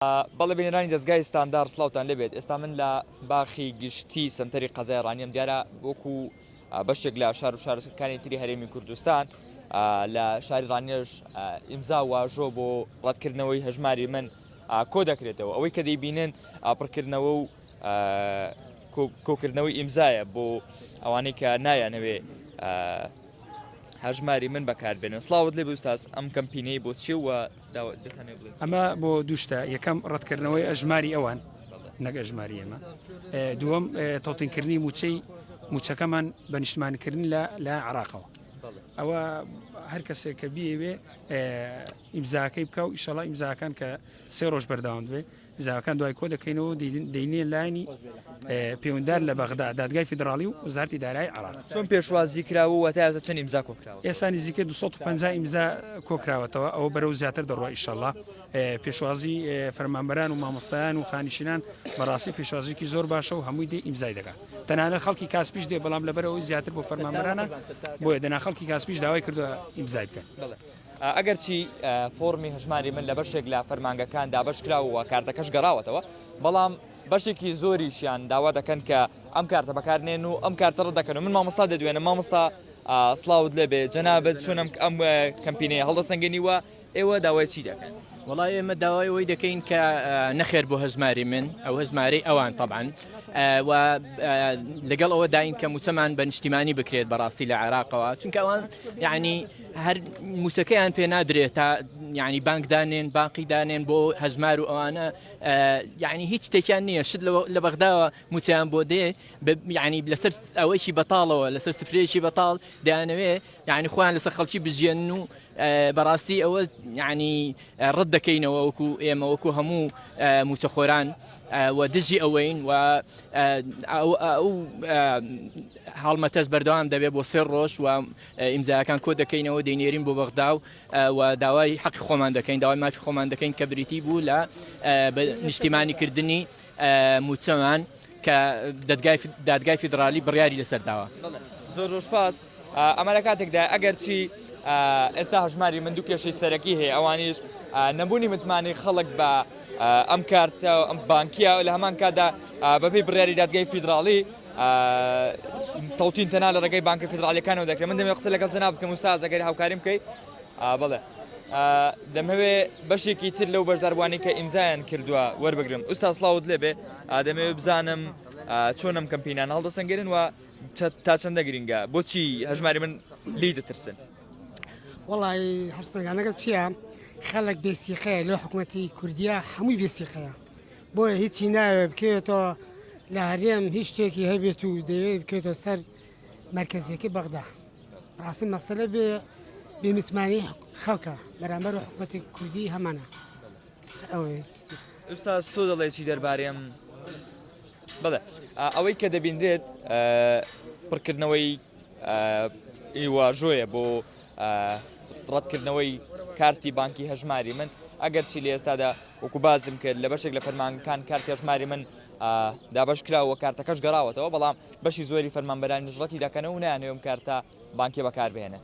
بەڵێ بینێرانی دەستگای ستاندار سلااوان لەبێت ئێستا من لە باخی گشتی سنتەری قەزای ڕانیم دیارە وەکو بەشێک لە شار و شارەکانی تری هەرێمی کوردستان لە شاری ڕانێژ ئیمزا واژۆ بۆ ڕەتکردنەوەی هەژماری من کۆ دەکرێتەوە ئەوەی کە دەیبینن پڕکردنەوە و کۆکردنەوەی ئیمزایە بۆ ئەوانەی کە نایانەوێ هەژماری من بەکاربێنن. سڵاوت لێ بوستاس ئەم کەمپینەی بۆ چی وە دەتانێت بڵێت؟ ئەمە بۆ دووشتە یەکەم ڕەتکردنەوەی ئەژماری ئەوان نەک ئەژماری ئێمە، دووەم تەوتینکردنی موچەکەمان بە نیشتمانیکردن لە عێراقەوە. ئەوە هەر کەسێک کە بیەوێ ئیمزاکەی بکە و ئیشەڵا ئیمزاکان کە سێ ڕۆژ بەردەوام دوێ ئیمزاکان دوای کۆ دەکەینەوە دەینێ لایانی پەیوەنددار لە بەغدا دادگای فیدراالی و وزارتی دارایی عێراق. چۆن پێشوازی کراوە و تا چەند ئیمزا کۆکراوە؟ ئێستا نزیکە 250 ئیمزا کۆکراوەتەوە، ئەوە بەرەو زیاتر دەڕۆ ئیشەڵا. پێشوازی فەرمانبەران و مامۆستایان و خانیشتینان بەڕاستی پێشوازیکی زۆر باشە و هەمووی دێ ئیمزای دەکات. تەنانەت خەڵکی کاسپیش دێ، بەڵام لەبەرەوەی زیاتر بۆ فەرمانبەرانە بۆیە دەنا خەڵکی کاسپیش داوای کردووە ئیمزای بکەن. ئەگەر چی فۆرمی هەژماری من لە بەشێک لە فەرمانگەکان دابش کراوە کارتەکەش گەڕاوەتەوە، بەڵام بەشێکی زۆریشیان داوا دەکەن کە ئەم کارتە بەکارنێن و ئەم کارتە ڕەت دەکەن و من مامۆستا دەدوێنم. مامۆستا سڵاوت لێبێ جەنابەت چۆن ئەم کەمپینەیە هەڵدەسەنگێنیوە ئێوە داوای چی دەکەن؟ وڵای ئێمە داوای ئەوەی دەکەین کە نەخێر بۆ هەژماری من ئەو هەژمارەی ئەوان طبعاً و لەگەڵ ئەوە داین کە موچەمان بە نیشتیمانی بکرێت بەڕاستی لە عێراقەوە، چونکە ئەوان یعنی هەر موسەکەیان پێ نادرێت تا یعنی بانک دانێن باقی دانێن بۆ هەژمار و ئەوانە یعنی هیچ شتێکیان نییە. شت لە بەغداوە موچیان بۆ دێ یعنی لەسەر ئەوەیشی بەتاڵەوە لەسەر سفرێکی بەتاڵ دەیانەوێ یعنی خۆیان لەسەر خەڵکی بژێن و بەڕاستی ئەوە یعنی ڕەت دەکەینەوە وەکو ئێمە وەکو هەموو موچەخۆران و دژی ئەوەین و ئەو هەڵمەتەش بەردەوام دەبێت بۆ 3 ڕۆژ و ئیمزاکان کۆ دەکەینەوە دەینێرین بۆ بەغدا و داوای حەقی خۆمان دەکەین، داوای مافی خۆمان دەکەین کە بریتی بوو لە نیشتیمانیکردنی موچەمان کە دادگای فیدراالی بڕیاری لەسەر داوە. زۆر سپاس. ئەمە لە کاتێکدا ئەگەر چی ئێستا هەژماری من دوو کێشەی سەرەکی هەیە، ئەوانیش نەبوونی متمانەی خەڵک بە ئەم کارتە ئەم بانکیە لە هەمان کاتدا بەپێی بڕیاری دادگای فیدراالی تەوتین تەنها لە ڕێگەی بانکە فیدراالیەکانەوە دەکرێت. من دەمێت قسە لەگەڵ جەناب بکەم ئوستاز ئەگەر هاوکاریم بکەیت. بەڵێ دەمەوێت بەشێکی تر لەو بەشداروانی کە ئیمزایان کردووە وەربگرم. ئوستاز سڵاوت لێبێ، دەمەوێت بزانم چۆن ئەم کەمپینان هەڵدەسەنگێنن و تا چەندە گرنگە بۆچی هەژماری من لی دەترسن؟ وڵی هەرسەنگانەکە چییە؟ خەڵک بێسیقەیە لە حکوومەتی کوردیا هەمووی بێسیقەیە، بۆیە هیچی ناوێ بکەوێتەوە لە هەرێم هیچ شتێکی هەبێت و دەوێت بکەوێتەوە سەر مرکزیەکەی بەغدا. ڕاستی مەسەلە بێمتمانی خەڵکە بەرامبەر حکوومەتی کوردی هەمانە. ئوستاز تۆ دەڵێ چی دەربارەیەم؟ بەڵێ ئەوەی کە دەبیندرێت پڕکردنەوەی واژۆیە بۆ ڕەتکردنەوەی کارتی بانکی هەژماری من، ئەگەر چی لە ئێستادا وەکو بازم کرد لە بەشێک لە فەرمانگەکان کارتی هەژماری من دابش کراوە کارتەکەش گەڕاوەتەوە، بەڵام بەشی زۆری فەرمانبەرانی ژڵەتی دەکەنەوە و نایانەوێ ئەم کارتە بانکی بەکاربهێنێ.